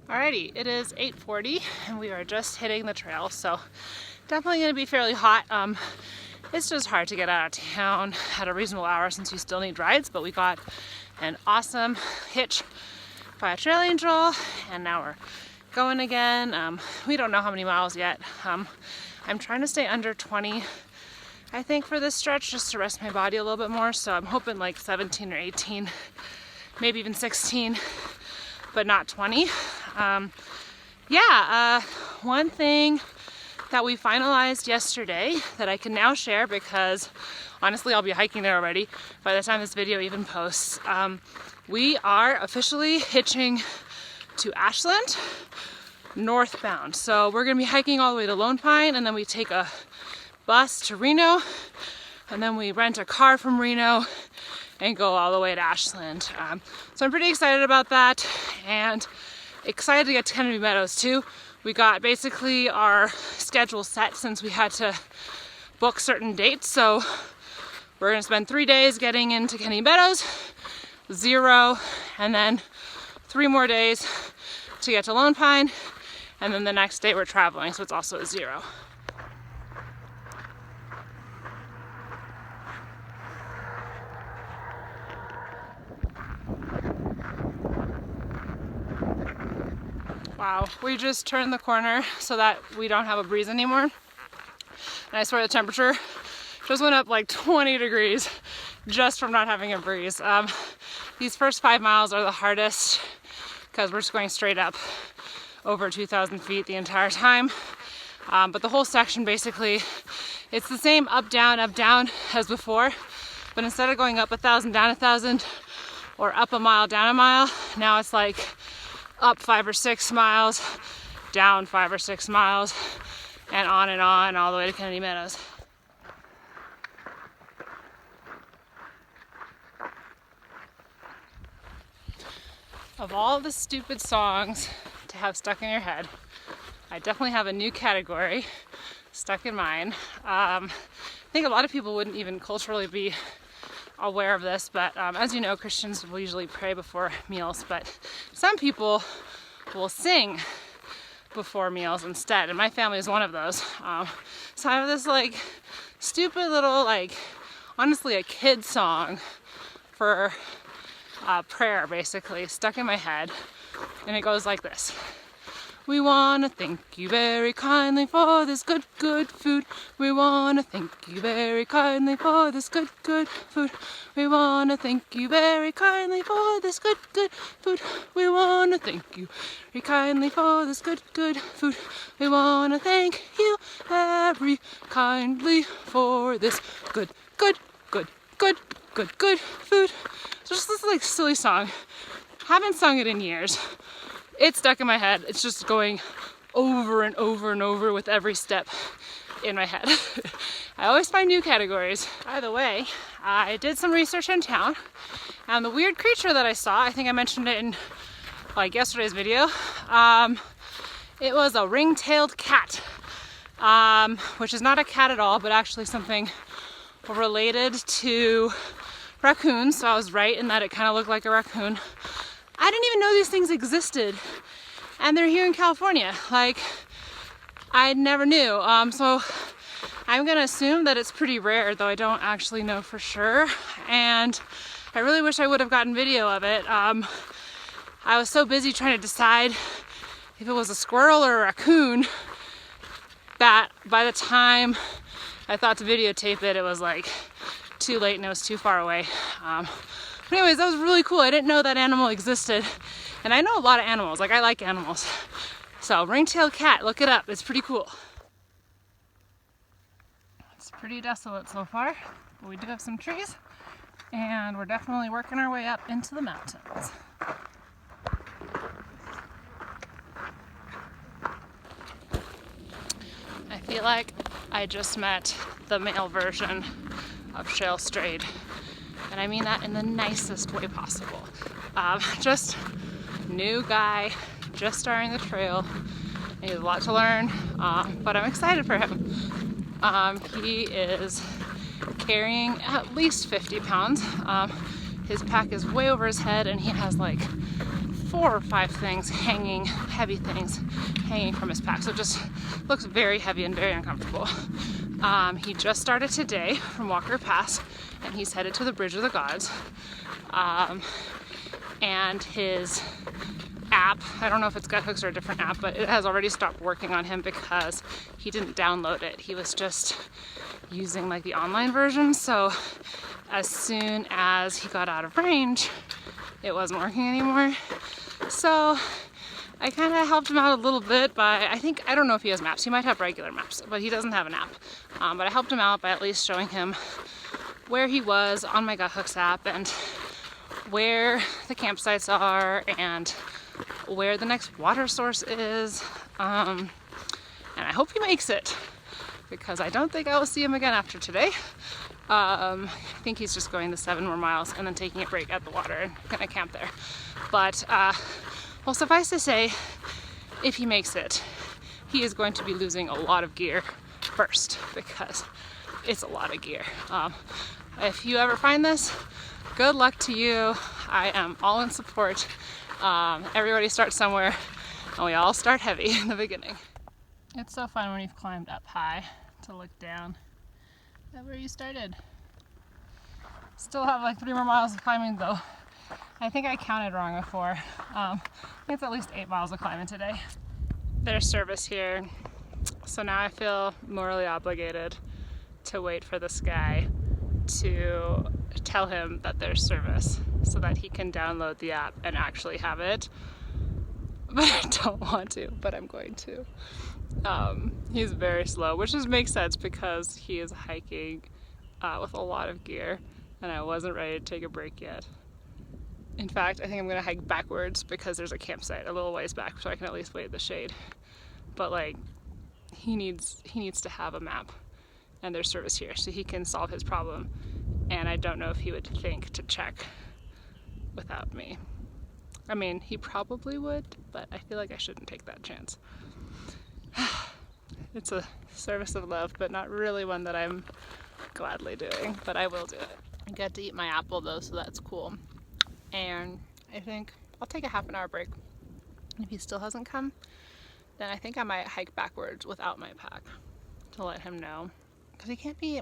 Alrighty, it is 8:40 and we are just hitting the trail, so definitely going to be fairly hot. It's just hard to get out of town at a reasonable hour since you still need rides, but we got an awesome hitch by a trail angel and now we're going again. We don't know how many miles yet. I'm trying to stay under 20, I think, for this stretch just to rest my body a little bit more, so I'm hoping like 17 or 18, maybe even 16, but not 20. One thing that we finalized yesterday that I can now share, because honestly I'll be hiking there already by the time this video even posts. We are officially hitching to Ashland northbound. So we're gonna be hiking all the way to Lone Pine, and then we take a bus to Reno, and then we rent a car from Reno and go all the way to Ashland. So I'm pretty excited about that, and excited to get to Kennedy Meadows too. We got basically our schedule set since we had to book certain dates. So we're gonna spend 3 days getting into Kennedy Meadows, 0, and then 3 more days to get to Lone Pine, and then the next day we're traveling, so it's also a 0. Wow, we just turned the corner so that we don't have a breeze anymore. And I swear the temperature just went up like 20 degrees just from not having a breeze. These first 5 miles are the hardest because we're just going straight up over 2,000 feet the entire time. But the whole section basically, it's the same up, down as before. But instead of going up 1,000, down 1,000, or up a mile, down a mile, now it's like up 5 or 6 miles, down 5 or 6 miles, and on all the way to Kennedy Meadows. Of all the stupid songs to have stuck in your head, I definitely have a new category stuck in mine. I think a lot of people wouldn't even culturally be aware of this, but as you know, Christians will usually pray before meals, but some people will sing before meals instead, and my family is one of those. So I have this like stupid little, like, honestly a kid song for prayer basically stuck in my head, and it goes like this. We want to thank you very kindly for this good food. We want to thank you very kindly for this good food. We want to thank you very kindly for this good food. We want to thank you very kindly for this good food. We want to thank you very kindly for this good food. So just this like silly song. Haven't sung it in years. It's stuck in my head. It's just going over and over and over with every step in my head. I always find new categories. By the way, I did some research in town, and the weird creature that I saw, I think I mentioned it in like yesterday's video, it was a ring-tailed cat, which is not a cat at all, but actually something related to raccoons. So I was right in that it kind of looked like a raccoon. I didn't even know these things existed, and they're here in California. Like, I never knew. So I'm gonna assume that it's pretty rare, though I don't actually know for sure. And I really wish I would have gotten video of it. I was so busy trying to decide if it was a squirrel or a raccoon that by the time I thought to videotape it, it was like too late and it was too far away. But anyways, that was really cool. I didn't know that animal existed. And I know a lot of animals, like I like animals. So ring-tailed cat, look it up, it's pretty cool. It's pretty desolate so far, but we do have some trees, and we're definitely working our way up into the mountains. I feel like I just met the male version of Cheryl Strayed. And I mean that in the nicest way possible. Just new guy, just starting the trail. He has a lot to learn, but I'm excited for him. He is carrying at least 50 pounds. His pack is way over his head, and he has like 4 or 5 things hanging, heavy things hanging from his pack. So it just looks very heavy and very uncomfortable. He just started today from Walker Pass, and he's headed to the Bridge of the Gods. And his app, I don't know if it's Guthooks or a different app, but it has already stopped working on him because he didn't download it. He was just using like the online version. So as soon as he got out of range, it wasn't working anymore. So I kind of helped him out a little bit by, I don't know if he has maps. He might have regular maps, but he doesn't have an app. But I helped him out by at least showing him where he was on my Guthooks app and where the campsites are and where the next water source is. And I hope he makes it, because I don't think I will see him again after today. I think he's just going the 7 more miles and then taking a break at the water and gonna camp there. But well, suffice to say, if he makes it, he is going to be losing a lot of gear first, because it's a lot of gear. If you ever find this, good luck to you. I am all in support. Everybody starts somewhere, and we all start heavy in the beginning. It's so fun when you've climbed up high to look down at where you started. Still have like 3 more miles of climbing though. I think I counted wrong before. I think it's at least 8 miles of climbing today. There's service here, so now I feel morally obligated to wait for this guy to tell him that there's service so that he can download the app and actually have it. But I don't want to, but I'm going to. He's very slow, which just makes sense because he is hiking with a lot of gear, and I wasn't ready to take a break yet. In fact, I think I'm gonna hike backwards because there's a campsite a little ways back, so I can at least wait in the shade. But like, he needs to have a map, and there's service here, so he can solve his problem. And I don't know if he would think to check without me. I mean, he probably would, but I feel like I shouldn't take that chance. It's a service of love, but not really one that I'm gladly doing, but I will do it. I got to eat my apple though, so that's cool. And I think I'll take a half-an-hour break. If he still hasn't come, then I think I might hike backwards without my pack to let him know. Because he can't be,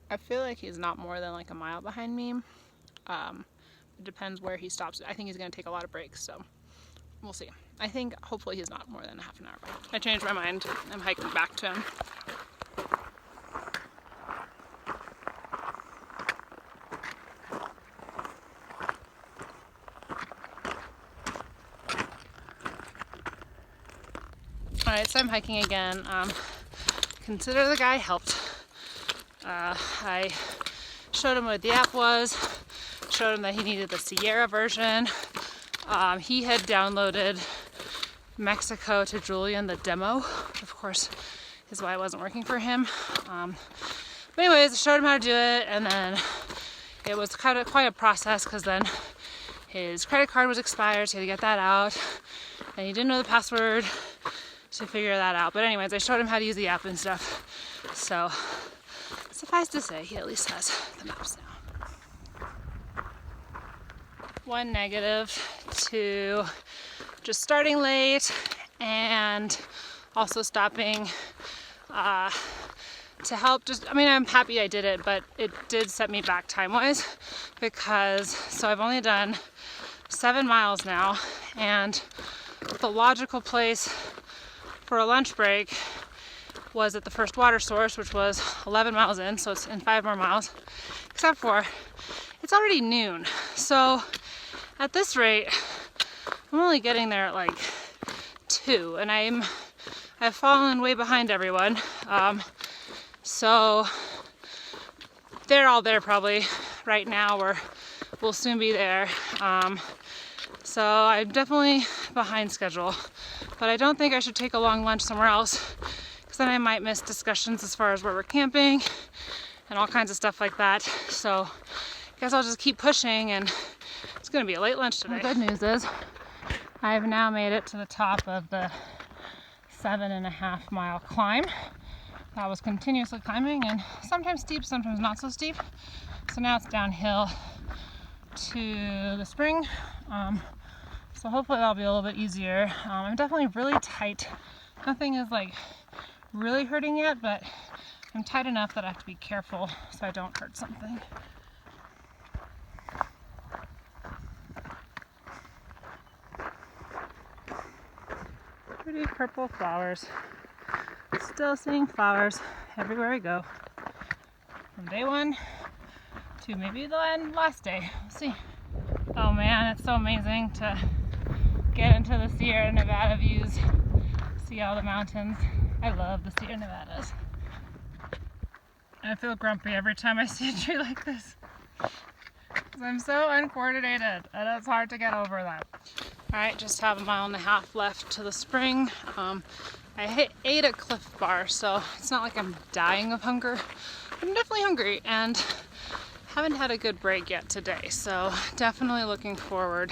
I feel like he's not more than like a mile behind me. It depends where he stops. I think he's going to take a lot of breaks, so we'll see. I think hopefully he's not more than a half an hour behind. I changed my mind. I'm hiking back to him. Alright, so I'm hiking again. Consider the guy helped. I showed him what the app was, showed him that he needed the Sierra version. He had downloaded Mexico to Julian, the demo, which of course is why it wasn't working for him. But anyways, I showed him how to do it, and then it was quite a process because then his credit card was expired, so he had to get that out, and he didn't know the password to figure that out. But anyways, I showed him how to use the app and stuff. So suffice to say, he at least has the maps now. One negative to just starting late and also stopping to help. I'm happy I did it, but it did set me back time-wise because, so I've only done 7 miles now, and the logical place for a lunch break was at the first water source, which was 11 miles in, so it's in 5 more miles, except for it's already noon. So at this rate, I'm only getting there at like 2, and I've fallen way behind everyone. So they're all there probably right now, or we'll soon be there. So I'm definitely behind schedule, but I don't think I should take a long lunch somewhere else, because then I might miss discussions as far as where we're camping and all kinds of stuff like that. So I guess I'll just keep pushing, and it's gonna be a late lunch today. The good news is I've now made it to the top of the 7.5 mile climb. That was continuously climbing, and sometimes steep, sometimes not so steep. So now it's downhill to the spring. So hopefully that'll be a little bit easier. I'm definitely really tight. Nothing is like really hurting yet, but I'm tight enough that I have to be careful so I don't hurt something. Pretty purple flowers. Still seeing flowers everywhere I go. From day one to maybe the last day. We'll see. Oh man, it's so amazing to get into the Sierra Nevada views. See all the mountains. I love the Sierra Nevadas. And I feel grumpy every time I see a tree like this. Because I'm so uncoordinated and it's hard to get over that. Alright, just have 1.5 miles left to the spring. I ate a Cliff Bar, so it's not like I'm dying of hunger. I'm definitely hungry and haven't had a good break yet today, so definitely looking forward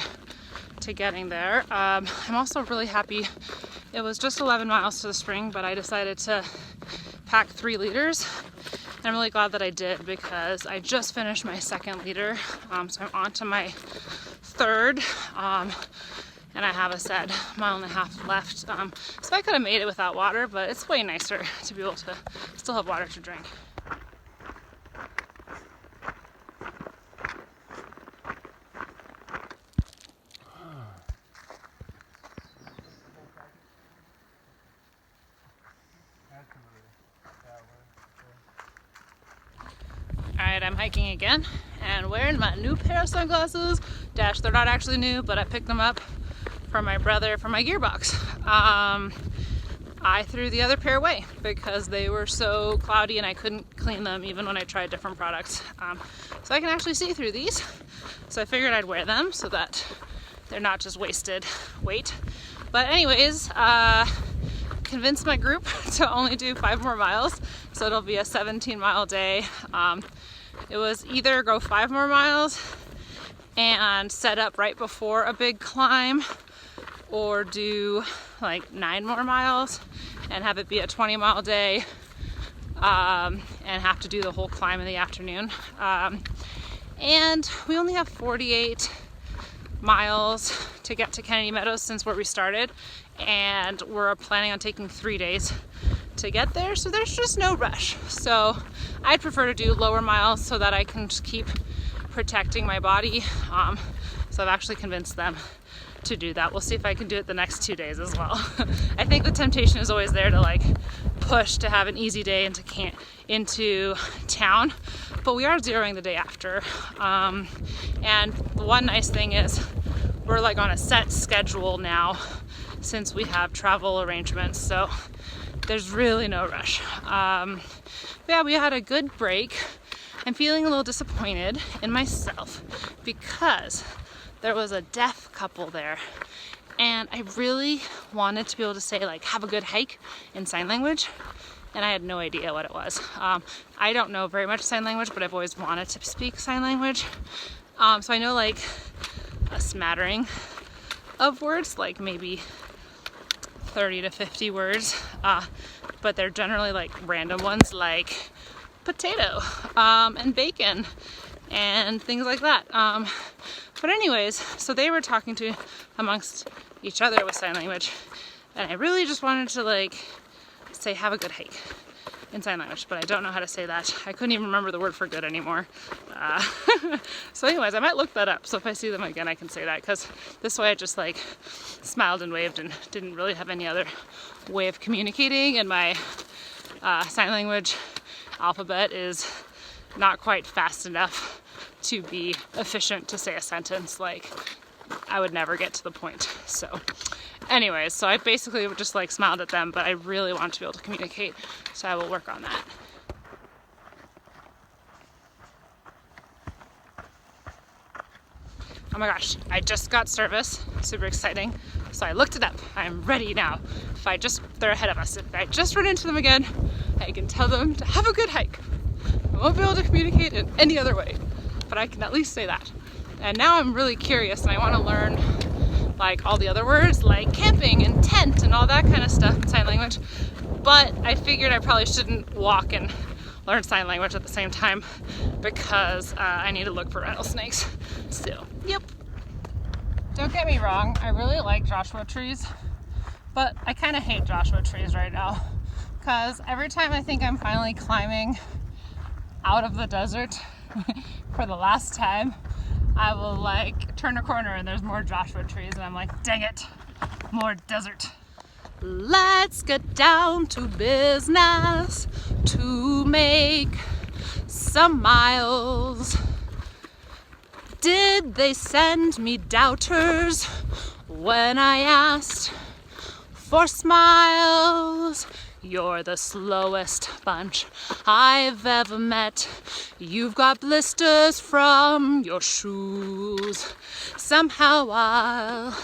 to getting there. I'm also really happy. It was just 11 miles to the spring, but I decided to pack 3 liters. And I'm really glad that I did because I just finished my 2nd liter, so I'm on to my 3rd. And I have a said 1.5 miles left. So I could have made it without water, but it's way nicer to be able to still have water to drink. Alright, I'm hiking again and wearing my new pair of sunglasses. They're not actually new, but I picked them up from my brother for my gearbox. I threw the other pair away because they were so cloudy and I couldn't clean them even when I tried different products. So I can actually see through these. So I figured I'd wear them so that they're not just wasted weight. But anyways, convinced my group to only do 5 more miles. So it'll be a 17-mile day. It was either go 5 more miles and set up right before a big climb, or do like 9 more miles and have it be a 20-mile day and have to do the whole climb in the afternoon. And we only have 48 miles to get to Kennedy Meadows since where we started, and we're planning on taking 3 days to get there, so there's just no rush. So I'd prefer to do lower miles so that I can just keep protecting my body. So I've actually convinced them to do that. We'll see if I can do it the next 2 days as well. I think the temptation is always there to like push to have an easy day into town, but we are zeroing the day after. And one nice thing is we're like on a set schedule now since we have travel arrangements, so there's really no rush. Yeah, we had a good break. I'm feeling a little disappointed in myself because there was a deaf couple there, and I really wanted to be able to say like have a good hike in sign language, and I had no idea what it was. I don't know very much sign language, but I've always wanted to speak sign language. So I know like a smattering of words, like maybe 30 to 50 words, but they're generally like random ones like potato and bacon and things like that. But anyways, so they were talking to amongst each other with sign language, and I really just wanted to like say have a good hike in sign language, but I don't know how to say that. I couldn't even remember the word for good anymore. So anyways, I might look that up, so if I see them again I can say that, because this way I just like smiled and waved and didn't really have any other way of communicating, and my sign language alphabet is not quite fast enough to be efficient to say a sentence. Like I would never get to the point. So anyways, so I basically just like smiled at them, but I really want to be able to communicate, so I will work on that. Oh my gosh, I just got service, super exciting. So I looked it up, I'm ready now. They're ahead of us. If I just run into them again, I can tell them to have a good hike. I won't be able to communicate in any other way, but I can at least say that. And now I'm really curious and I want to learn like all the other words like camping and tent and all that kind of stuff in sign language. But I figured I probably shouldn't walk and learn sign language at the same time because I need to look for rattlesnakes. So, yep. Don't get me wrong, I really like Joshua trees, but I kind of hate Joshua trees right now because every time I think I'm finally climbing out of the desert for the last time, I will like turn a corner and there's more Joshua trees and I'm like, dang it, more desert. Let's get down to business to make some miles. Did they send me doubters when I asked for smiles? You're the slowest bunch I've ever met. You've got blisters from your shoes. Somehow I'll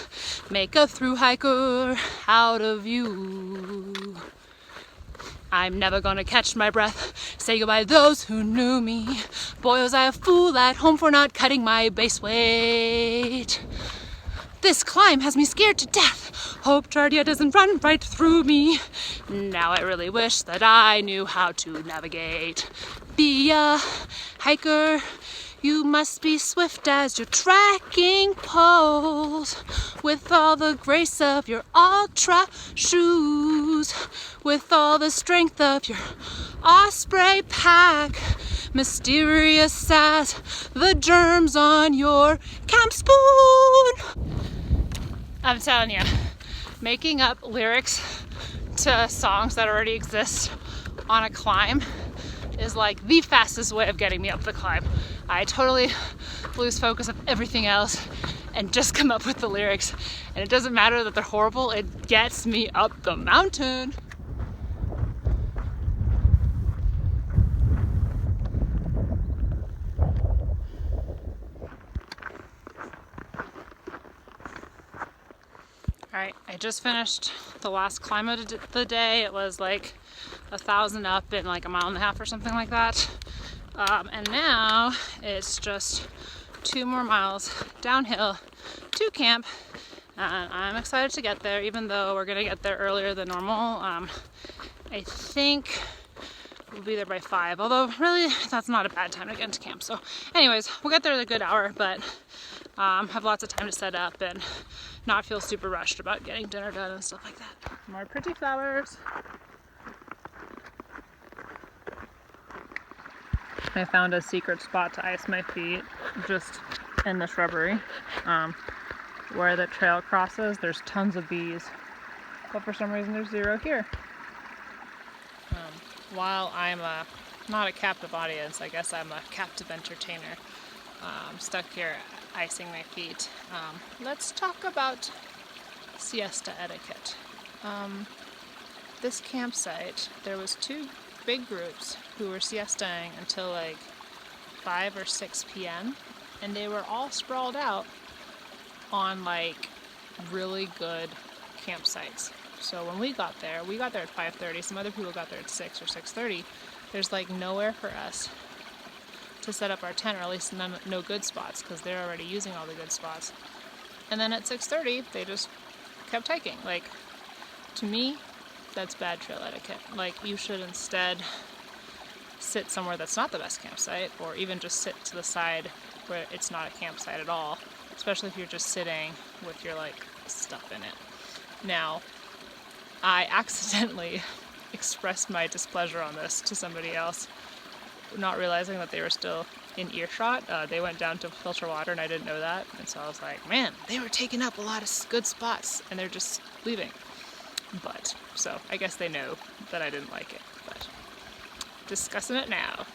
make a through hiker out of you. I'm never gonna catch my breath, say goodbye to those who knew me. Boy, was I a fool at home for not cutting my base weight. This climb has me scared to death. Hope Jardia doesn't run right through me. Now I really wish that I knew how to navigate. Be a hiker, you must be swift as your trekking poles, with all the grace of your ultra shoes, with all the strength of your osprey pack, mysterious as the germs on your camp spoon. I'm telling you, making up lyrics to songs that already exist on a climb is like the fastest way of getting me up the climb. I totally lose focus of everything else and just come up with the lyrics. And it doesn't matter that they're horrible, it gets me up the mountain. Alright, I just finished the last climb of the day. It was like 1,000 up in like a mile and a half or something like that. And now it's just 2 more miles downhill to camp. And I'm excited to get there, even though we're gonna get there earlier than normal. I think we'll be there by 5, although really that's not a bad time to get into camp. So anyways, we'll get there in a good hour, but have lots of time to set up and not feel super rushed about getting dinner done and stuff like that. More pretty flowers. I found a secret spot to ice my feet just in the shrubbery. Where the trail crosses, there's tons of bees, but for some reason there's 0 here. While I'm not a captive audience, I guess I'm a captive entertainer. Stuck here icing my feet. Let's talk about siesta etiquette. This campsite, there was 2 big groups who were siestaing until like 5 or 6 p.m. and they were all sprawled out on like really good campsites. So when we got there at 5:30. Some other people got there at 6 or 6:30. There's like nowhere for us to set up our tent, or at least no good spots, because they're already using all the good spots. And then at 6:30, they just kept hiking. Like, to me, that's bad trail etiquette. Like, you should instead sit somewhere that's not the best campsite, or even just sit to the side where it's not a campsite at all, especially if you're just sitting with your, like, stuff in it. Now, I accidentally expressed my displeasure on this to somebody else, not realizing that they were still in earshot. They went down to filter water and I didn't know that. And so I was like, man, they were taking up a lot of good spots and they're just leaving. But, so I guess they know that I didn't like it, but discussing it now.